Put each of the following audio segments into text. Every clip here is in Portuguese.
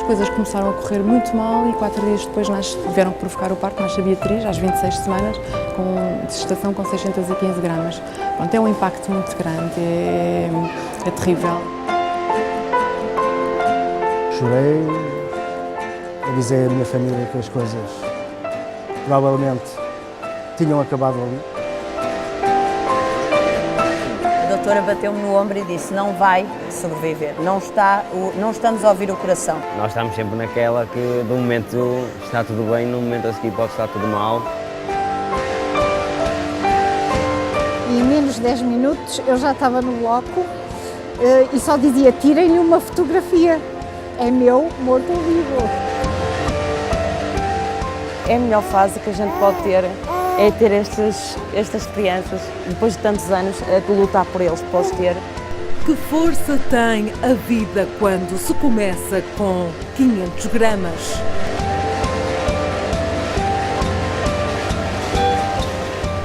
coisas começaram a correr muito mal e 4 dias depois tiveram que provocar o parto, nasce a Beatriz, às 26 semanas, com gestação com 615 gramas. Pronto, é um impacto muito grande, é terrível. Chorei, avisei a minha família que as coisas provavelmente tinham acabado ali. A doutora bateu-me no ombro e disse: não vai sobreviver, não estamos a ouvir o coração. Nós estamos sempre naquela que de um momento está tudo bem, no momento a seguir pode estar tudo mal. E em menos de 10 minutos eu já estava no bloco e só dizia: tirem-lhe uma fotografia, é meu morto-vivo. É a melhor fase que a gente pode ter, é ter estas crianças, depois de tantos anos, de lutar por eles, para os ter. Que força tem a vida quando se começa com 500 gramas?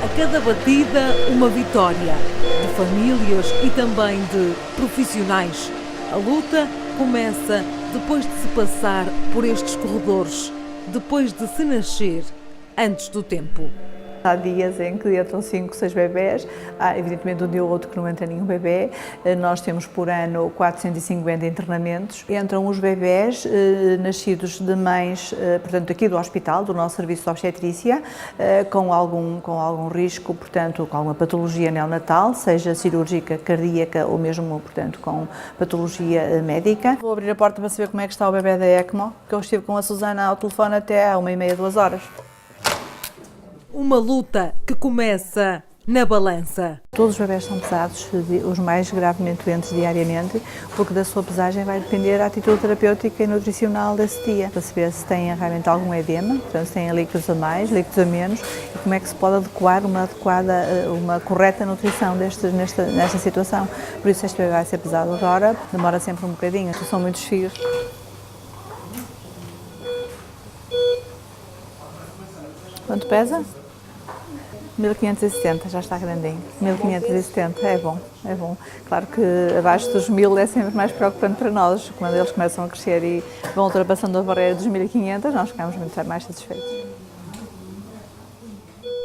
A cada batida, uma vitória, de famílias e também de profissionais. A luta começa depois de se passar por estes corredores, depois de se nascer antes do tempo. Há dias em que entram 5, 6 bebés, há evidentemente um dia ou outro que não entra nenhum bebê. Nós temos por ano 450 internamentos. Entram os bebés nascidos de mães, portanto aqui do hospital, do nosso serviço de obstetrícia, com algum risco, portanto com alguma patologia neonatal, seja cirúrgica, cardíaca ou mesmo, portanto, com patologia médica. Vou abrir a porta para saber como é que está o bebê da ECMO, que eu estive com a Susana ao telefone até à 1h30, 2 horas. Uma luta que começa na balança. Todos os bebés são pesados, os mais gravemente doentes diariamente, porque da sua pesagem vai depender a atitude terapêutica e nutricional desse dia, para saber se têm realmente algum edema, portanto se têm líquidos a mais, líquidos a menos, e como é que se pode adequar uma correta nutrição nesta situação. Por isso este bebê vai ser pesado agora, demora sempre um bocadinho, são muitos fios. Quanto pesa? 1570, já está grandinho. 1570, é bom. Claro que abaixo dos 1000 é sempre mais preocupante para nós. Quando eles começam a crescer e vão ultrapassando a barreira dos 1500, nós ficamos muito mais satisfeitos.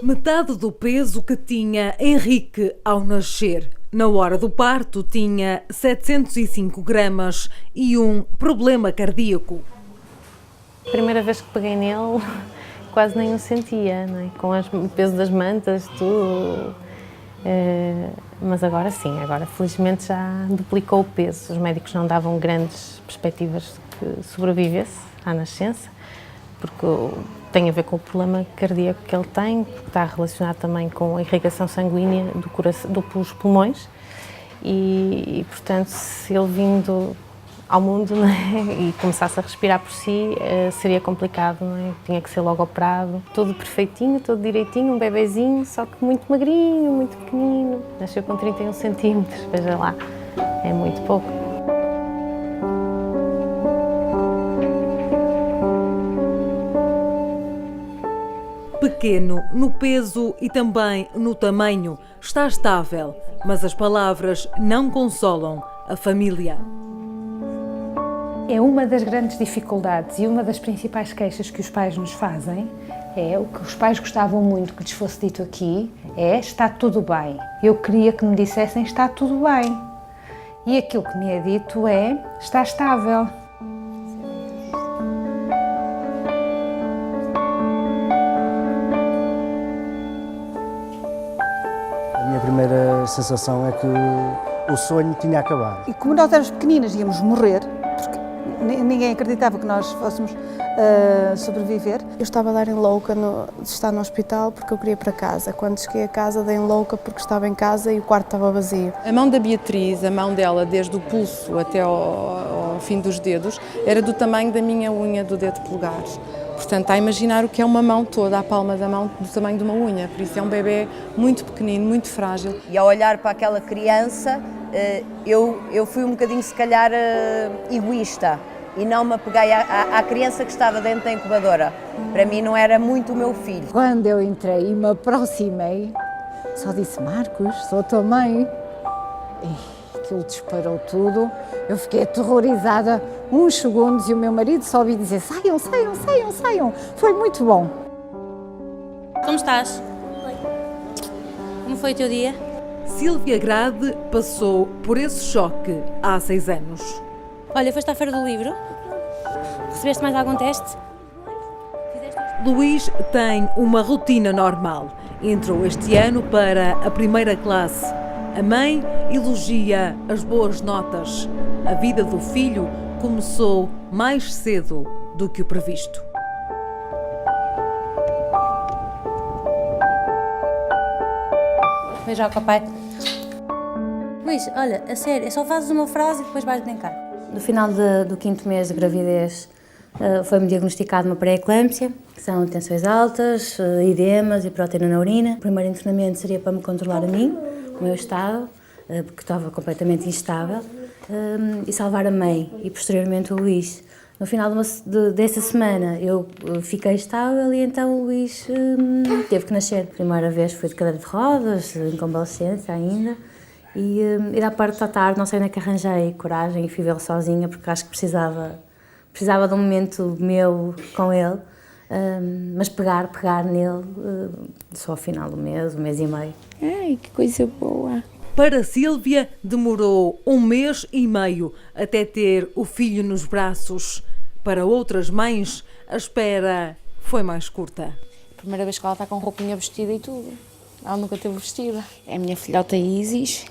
Metade do peso que tinha Henrique ao nascer. Na hora do parto tinha 705 gramas e um problema cardíaco. A primeira vez que peguei nele, quase nem o sentia, não é? Com o peso das mantas, tudo. Mas agora sim, agora felizmente já duplicou o peso. Os médicos não davam grandes perspectivas de que sobrevivesse à nascença, porque tem a ver com o problema cardíaco que ele tem, porque está relacionado também com a irrigação sanguínea dos pulmões e, portanto, se ele vindo ao mundo, não é? E começasse a respirar por si, seria complicado, não é? Tinha que ser logo operado. Tudo perfeitinho, tudo direitinho, um bebezinho, só que muito magrinho, muito pequenino. Nasceu com 31 centímetros, veja lá, é muito pouco. Pequeno no peso e também no tamanho, está estável, mas as palavras não consolam a família. É uma das grandes dificuldades e uma das principais queixas que os pais nos fazem, é o que os pais gostavam muito que lhes fosse dito aqui, é: está tudo bem. Eu queria que me dissessem: está tudo bem. E aquilo que me é dito é: está estável. A minha primeira sensação é que o sonho tinha acabado. E como nós éramos pequeninas, íamos morrer, porque ninguém acreditava que nós fôssemos sobreviver. Eu estava a dar em louca de estar no hospital porque eu queria ir para casa. Quando cheguei a casa, dei em louca porque estava em casa e o quarto estava vazio. A mão da Beatriz, a mão dela, desde o pulso até ao fim dos dedos, era do tamanho da minha unha do dedo polegar. Portanto, está a imaginar o que é uma mão toda, a palma da mão, do tamanho de uma unha. Por isso é um bebê muito pequenino, muito frágil. E ao olhar para aquela criança, eu fui um bocadinho, se calhar, egoísta. E não me apeguei à criança que estava dentro da incubadora. Para mim não era muito o meu filho. Quando eu entrei e me aproximei, só disse: Marcos, sou a tua mãe. E aquilo disparou tudo. Eu fiquei aterrorizada uns segundos e o meu marido só ouvi dizer saiam, saiam, saiam, saiam. Foi muito bom. Como estás? Como foi o teu dia? Sílvia Grade passou por esse choque há 6 anos. Olha, foste à Feira do Livro? Recebeste mais algum teste? Luís tem uma rotina normal. Entrou este ano para a primeira classe. A mãe elogia as boas notas. A vida do filho começou mais cedo do que o previsto. Beijo ao papai. Luís, olha, a sério, só fazes uma frase e depois vais brincar. No final do 5º mês de gravidez, foi-me diagnosticado uma pré-eclâmpsia, que são tensões altas, edemas e proteína na urina. O primeiro internamento seria para me controlar a mim, o meu estado, porque estava completamente instável, e salvar a mãe e posteriormente o Luís. No final dessa semana eu fiquei estável e então o Luís teve que nascer. Primeira vez foi de cadeira de rodas, em convalescência ainda, e da parte da tarde não sei onde é que arranjei coragem e fui vê-lo sozinha porque acho que precisava de um momento meu com ele, mas pegar nele só ao final do mês, 1 mês e meio. Ai, que coisa boa! Para Sílvia, demorou 1 mês e meio até ter o filho nos braços. Para outras mães, a espera foi mais curta. Primeira vez que ela está com roupinha vestida e tudo. Ela nunca teve vestida. É a minha filhota Isis,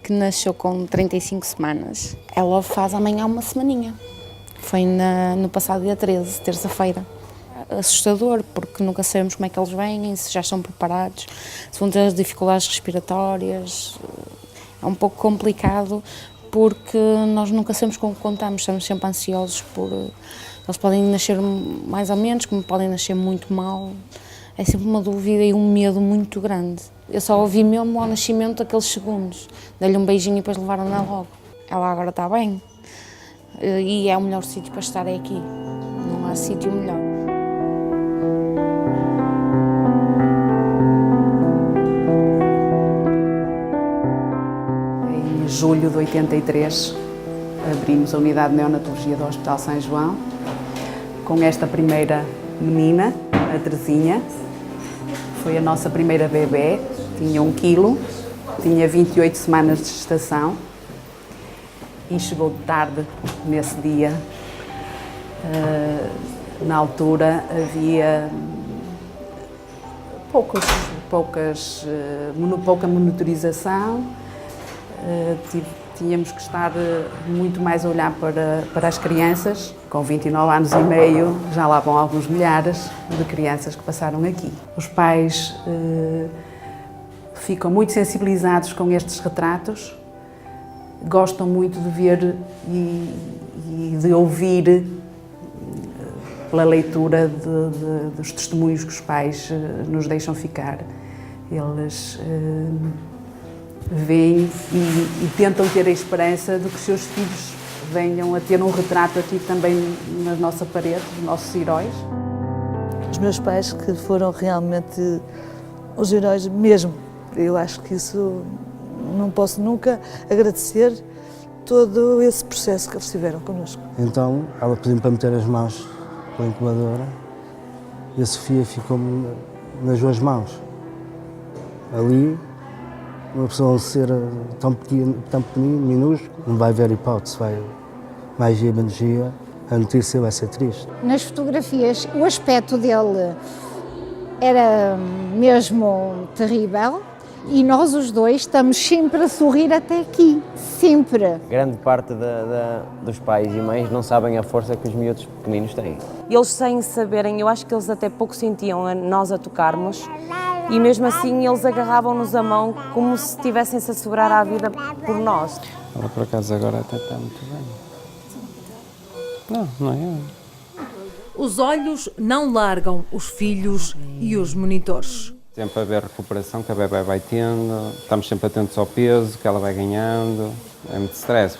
que nasceu com 35 semanas. Ela faz amanhã uma semaninha. Foi no passado dia 13, terça-feira. Assustador, porque nunca sabemos como é que eles vêm, se já estão preparados, se vão ter as dificuldades respiratórias. É um pouco complicado, porque nós nunca sabemos com o que contamos, estamos sempre ansiosos por... Eles podem nascer mais ou menos, como podem nascer muito mal. É sempre uma dúvida e um medo muito grande. Eu só ouvi mesmo ao nascimento aqueles segundos. Dei-lhe um beijinho e depois levaram-na logo. Ela agora está bem. E é o melhor sítio para estar é aqui. Não há sítio melhor. Em julho de 83, abrimos a unidade de neonatologia do Hospital São João, com esta primeira menina, a Terezinha. Foi a nossa primeira bebé, tinha 1 quilo, tinha 28 semanas de gestação e chegou de tarde nesse dia. Na altura havia pouca monitorização, tínhamos que estar muito mais a olhar para as crianças. Com 29 anos e meio já lá vão alguns milhares de crianças que passaram aqui. Os pais ficam muito sensibilizados com estes retratos, gostam muito de ver e de ouvir pela leitura dos testemunhos que os pais nos deixam ficar. Eles veem e tentam ter a esperança de que os seus filhos venham a ter um retrato aqui também na nossa parede, dos nossos heróis. Os meus pais que foram realmente os heróis mesmo. Eu acho que isso não posso nunca agradecer todo esse processo que eles tiveram connosco. Então, ela pediu-me para meter as mãos pela incubadora e a Sofia ficou nas 2 mãos. Ali, uma pessoa um ser tão pequenino, minúsculo, não vai ver hipótese, vai mais energia, a notícia vai ser triste. Nas fotografias, o aspecto dele era mesmo terrível e nós os dois estamos sempre a sorrir até aqui, sempre. Grande parte dos pais e mães não sabem a força que os miúdos pequeninos têm. Eles, sem saberem, eu acho que eles até pouco sentiam nós a tocarmos e mesmo assim eles agarravam-nos a mão como se estivessem-se a segurar a vida por nós. Ela, por acaso, agora até está muito bem. Não é? Os olhos não largam os filhos e os monitores. Sempre a ver recuperação que a bebé vai tendo, estamos sempre atentos ao peso que ela vai ganhando. É muito stress,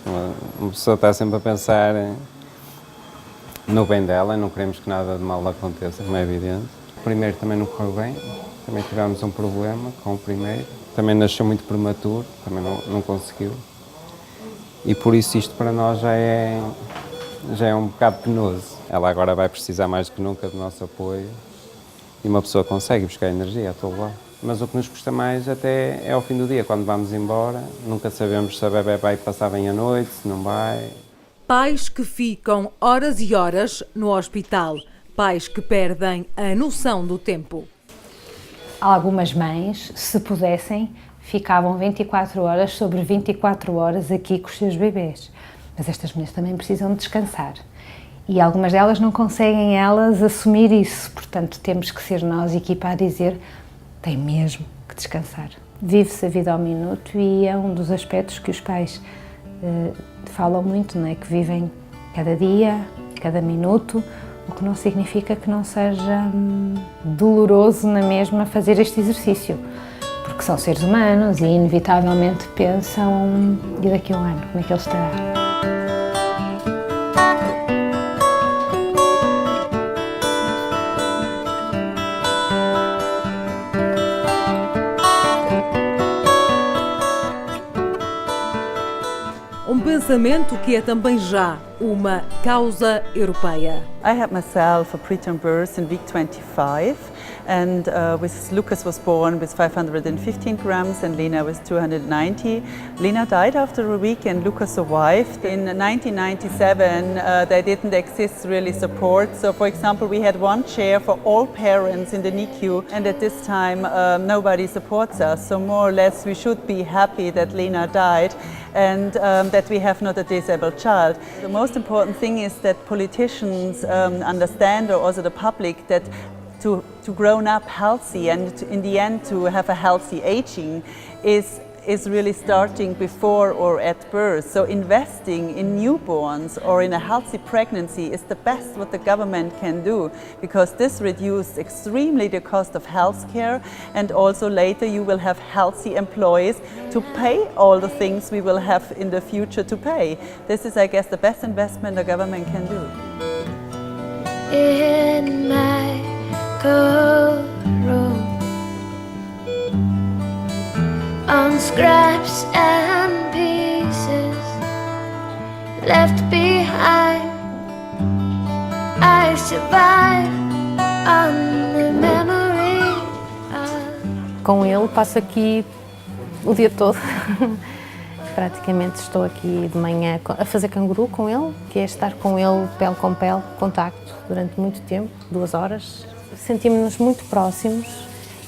uma pessoa está sempre a pensar no bem dela e não queremos que nada de mal aconteça, como é evidente. O primeiro também não correu bem, também tivemos um problema com o primeiro. Também nasceu muito prematuro, também não conseguiu. e por isso isto para nós já é um bocado penoso. Ela agora vai precisar mais do que nunca do nosso apoio e uma pessoa consegue buscar energia a todo lado. Mas o que nos custa mais até é ao fim do dia, quando vamos embora, nunca sabemos se a bebé vai passar bem a noite, se não vai. Pais que ficam horas e horas no hospital, pais que perdem a noção do tempo. Algumas mães, se pudessem, ficavam 24 horas sobre 24 horas aqui com os seus bebês. Mas estas mulheres também precisam de descansar. E algumas delas não conseguem elas assumir isso. Portanto, temos que ser nós, equipa, a dizer: tem mesmo que descansar. Vive-se a vida ao minuto e é um dos aspectos que os pais falam muito, não é? Que vivem cada dia, cada minuto, o que não significa que não seja doloroso na mesma fazer este exercício. Porque são seres humanos e inevitavelmente pensam: e daqui a um ano, como é que ele estará? Um pensamento que é também já uma causa europeia. I had myself a preterm birth in week 25 and Lucas was born with 515 grams and Lena with 290. Lena died after a week and Lucas survived. In 1997 they didn't exist really support. So for example we had one chair for all parents in the NICU and at this time nobody supports us. So more or less we should be happy that Lena died and that we have not a disabled child. The most important thing is that politicians understand, or also the public, that to grow up healthy and in the end to have a healthy aging is really starting before or at birth. So investing in newborns or in a healthy pregnancy is the best what the government can do, because this reduces extremely the cost of healthcare, and also later you will have healthy employees to pay all the things we will have in the future to pay. This is, I guess, the best investment the government can do. In my cold room, on scraps and pieces left behind, I survive on the memory of... Com ele passo aqui o dia todo. Praticamente estou aqui de manhã a fazer canguru com ele, que é estar com ele pele com pele, contacto, durante muito tempo, 2 horas. Sentimos-nos muito próximos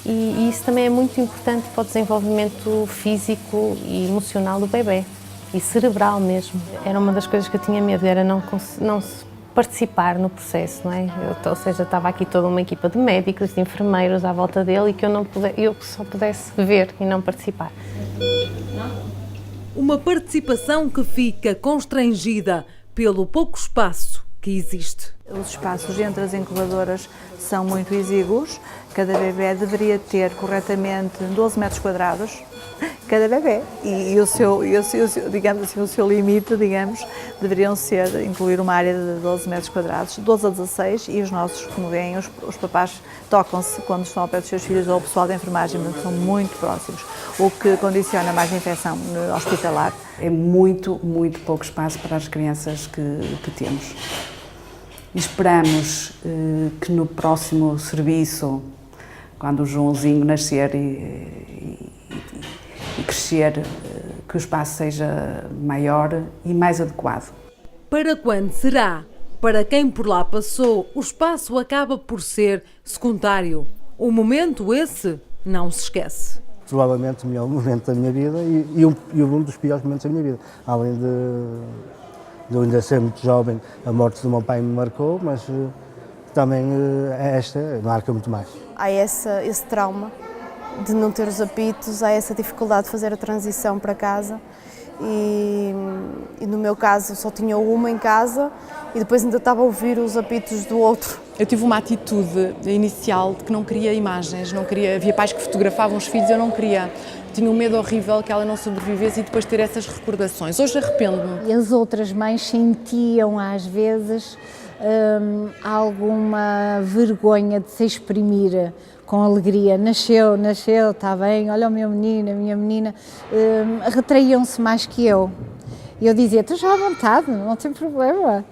e isso também é muito importante para o desenvolvimento físico e emocional do bebê e cerebral mesmo. Era uma das coisas que eu tinha medo, era não participar no processo, não é? Ou seja, estava aqui toda uma equipa de médicos, de enfermeiros à volta dele e que eu só pudesse ver e não participar. Uma participação que fica constrangida pelo pouco espaço que existe. Os espaços entre as incubadoras são muito exíguos. Cada bebê deveria ter corretamente 12 metros quadrados, cada bebê. E o seu, digamos assim, o seu limite, digamos, deveriam ser, incluir uma área de 12 metros quadrados, 12 a 16, e os nossos, como veem, os papás tocam-se quando estão ao pé dos seus filhos, ou o pessoal da enfermagem, mas são muito próximos, o que condiciona mais a infecção hospitalar. É muito, muito pouco espaço para as crianças que temos. Esperamos que no próximo serviço, quando o Joãozinho nascer e crescer, que o espaço seja maior e mais adequado. Para quando será? Para quem por lá passou, o espaço acaba por ser secundário. O momento esse não se esquece. Provavelmente o melhor momento da minha vida e um dos piores momentos da minha vida. Além de eu ainda ser muito jovem, a morte do meu pai me marcou, mas também esta marca muito mais. Há esse trauma de não ter os apitos, há essa dificuldade de fazer a transição para casa e no meu caso só tinha uma em casa e depois ainda estava a ouvir os apitos do outro. Eu tive uma atitude inicial de que não queria imagens, não queria, havia pais que fotografavam os filhos, eu não queria. Tinha um medo horrível que ela não sobrevivesse e depois ter essas recordações. Hoje arrependo-me. E as outras mães sentiam às vezes alguma vergonha de se exprimir com alegria. Nasceu, está bem, olha o meu menino, a minha menina. Retraíam-se mais que eu. E eu dizia, estou já à vontade, não tem problema.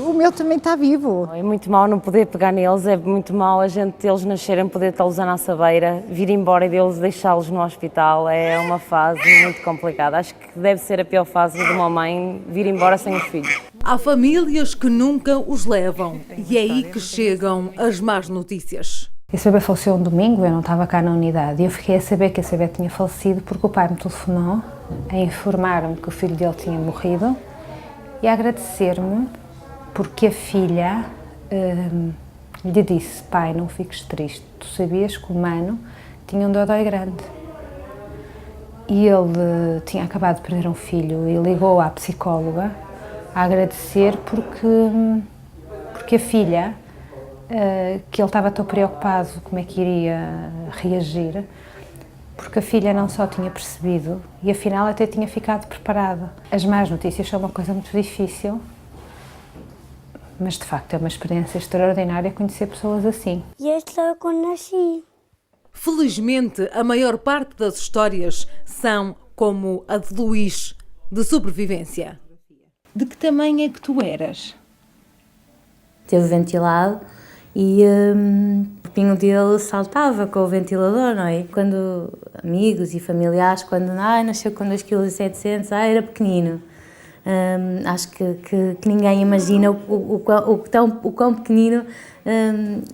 O meu também está vivo. É muito mau não poder pegar neles, é muito mau a gente, eles nascerem, poder tê-los à nossa beira, vir embora e deles deixá-los no hospital, é uma fase muito complicada. Acho que deve ser a pior fase de uma mãe, vir embora sem os filhos. Há famílias que nunca os levam e é aí que chegam as más notícias. Esse bebê faleceu um domingo, eu não estava cá na unidade e eu fiquei a saber que esse bebê tinha falecido porque o pai me telefonou a informar-me que o filho dele tinha morrido e a agradecer-me porque a filha lhe disse: pai, não fiques triste, tu sabias que o Mano tinha um dodói grande. E ele tinha acabado de perder um filho e ligou à psicóloga a agradecer porque a filha, que ele estava tão preocupado como é que iria reagir, porque a filha não só tinha percebido e afinal até tinha ficado preparada. As más notícias são uma coisa muito difícil, mas de facto é uma experiência extraordinária conhecer pessoas assim. E esta é quando nasci. Felizmente, a maior parte das histórias são como a de Luís, de sobrevivência. De que tamanho é que tu eras? Teve ventilado e o pinho dele saltava com o ventilador, não é? Quando amigos e familiares, quando nasceu com 2,7 kg, era pequenino. Acho que ninguém imagina o quão pequenino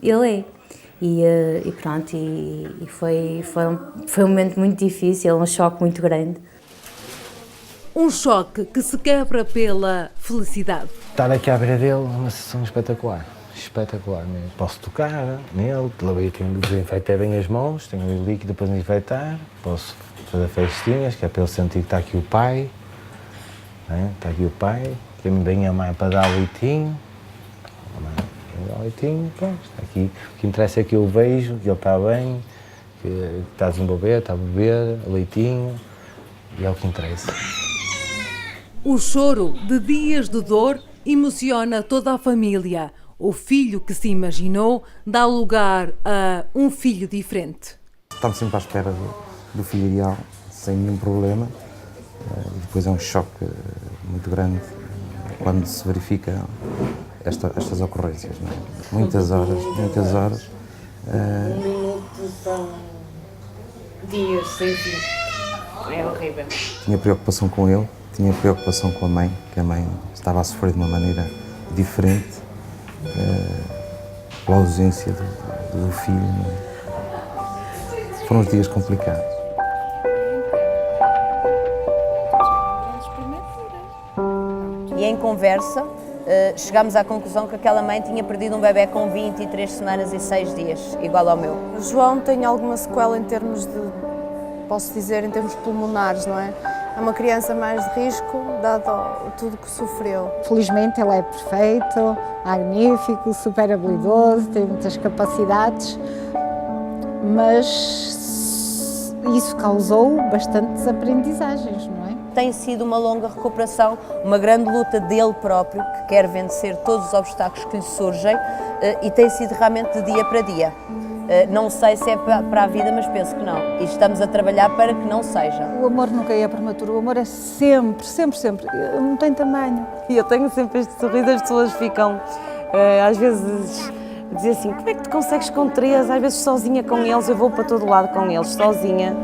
ele é. E pronto, foi um momento muito difícil, um choque muito grande. Um choque que se quebra pela felicidade. Estar aqui à beira dele é uma sensação espetacular, espetacular mesmo. Posso tocar nele, desinfetei bem as mãos, tenho o líquido para desinfetar, posso fazer festinhas, que é para ele sentir que está aqui o pai. Está aqui o pai, tem bem a mãe para dar leitinho. Pronto, está aqui. O que interessa é que eu vejo que ele está bem, que está a desenvolver, está a beber, leitinho, e é o que interessa. O choro de dias de dor emociona toda a família. O filho que se imaginou dá lugar a um filho diferente. Estamos sempre à espera do filho ideal, sem nenhum problema. E depois é um choque muito grande quando se verifica estas ocorrências. Não é? Muitas horas. Um minuto são dias sem fim. É horrível. Tinha preocupação com ele, tinha preocupação com a mãe, que a mãe estava a sofrer de uma maneira diferente pela ausência do filho. Não é? Foram os dias complicados. E em conversa, chegámos à conclusão que aquela mãe tinha perdido um bebê com 23 semanas e 6 dias, igual ao meu. O João tem alguma sequela em termos de, posso dizer, em termos pulmonares, não é? É uma criança mais de risco, dado tudo que sofreu. Felizmente ele é perfeito, magnífico, super habilidoso, tem muitas capacidades, mas isso causou bastantes aprendizagens, não é? Tem sido uma longa recuperação, uma grande luta dele próprio, que quer vencer todos os obstáculos que lhe surgem e tem sido realmente de dia para dia. Não sei se é para a vida, mas penso que não. E estamos a trabalhar para que não seja. O amor nunca é prematuro, o amor é sempre, sempre, sempre. Não tem tamanho. E eu tenho sempre este sorriso, as pessoas ficam, às vezes, a dizer assim, como é que tu consegues com 3? Às vezes sozinha com eles, eu vou para todo lado com eles, sozinha.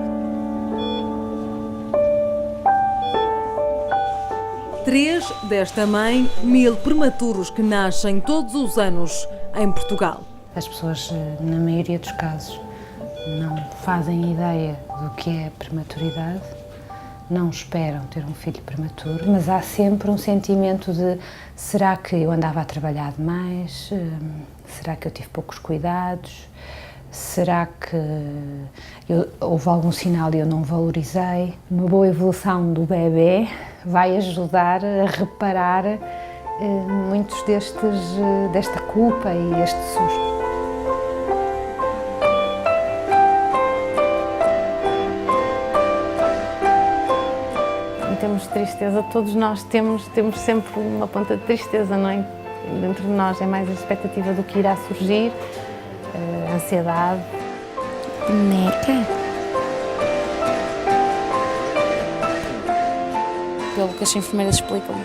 3 desta mãe, 1000 prematuros que nascem todos os anos em Portugal. As pessoas, na maioria dos casos, não fazem ideia do que é prematuridade, não esperam ter um filho prematuro, mas há sempre um sentimento de será que eu andava a trabalhar demais? Será que eu tive poucos cuidados? Será que houve algum sinal e eu não valorizei? Uma boa evolução do bebê vai ajudar a reparar muitos desta culpa e este susto. Em termos de tristeza, todos nós temos sempre uma ponta de tristeza, não é? Dentro de nós é mais a expectativa do que irá surgir, a ansiedade. Boneca. pelo que as enfermeiras explicam.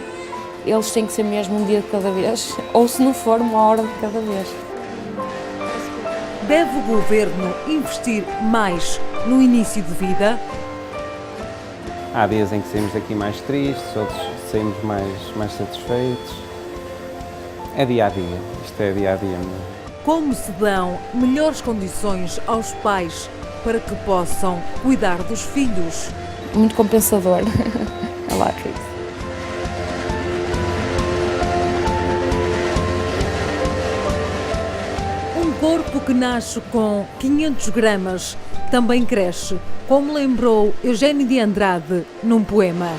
Eles têm que ser mesmo um dia de cada vez, ou se não for, uma hora de cada vez. Deve o Governo investir mais no início de vida? Há dias em que saímos daqui mais tristes, outros saímos mais satisfeitos. É dia a dia, isto é dia a dia mesmo. Como se dão melhores condições aos pais para que possam cuidar dos filhos? Muito compensador. É lá que isso. Um corpo que nasce com 500 gramas também cresce, como lembrou Eugênio de Andrade num poema.